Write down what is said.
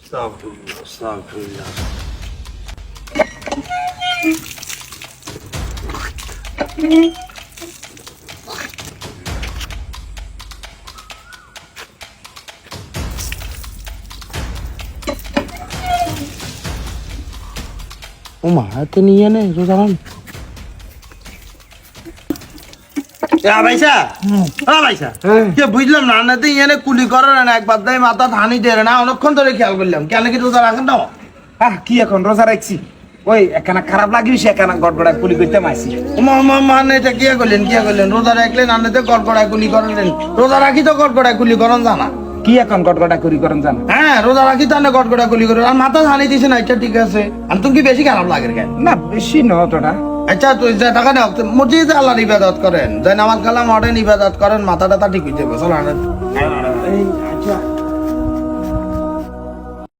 আস্তাগফিরুল্লাহ, আস্তাগফিরুল্লাহ। ও মা, এত নিয়ে নে রোজারাম। বুঝলাম না ইয়ে কুলি করে না, একবার দেয় মাথা ধানি দেয় না, অনেকক্ষণ ধরে খেয়াল করলাম। কেন কি রোজা রাখেন না? কি এখন রোজা রাখছি, ওই একখানা খারাপ লাগিস একখানা গড়গড়ায় কুলি করতে মাইছি। মানে এটা কি করলেন? রোজা রাখলেন আনতে গড়গড়ায় কুলি করলেন। রোজা রাখি তো গড়গড়ায় কুলি করন জানা? কি এখন গড়গড়া কুলি করেন জানা? হ্যাঁ, রোজা রাখি তো গড়গড়া কুলি করেন। আর মাথা ধানি দিছে না, এটা ঠিক আছে। আর তুমি কি বেশি খারাপ লাগে কেন? না বেশি ন তোটা। আচ্ছা তুই যে টাকা নেও মসজিদে আল্লাহর ইবাদত করেন, যে নামাজ কালাম অর্ডেন ইবাদত করেন, মাথা টাথা ঠিক হয়ে যাবে। চলো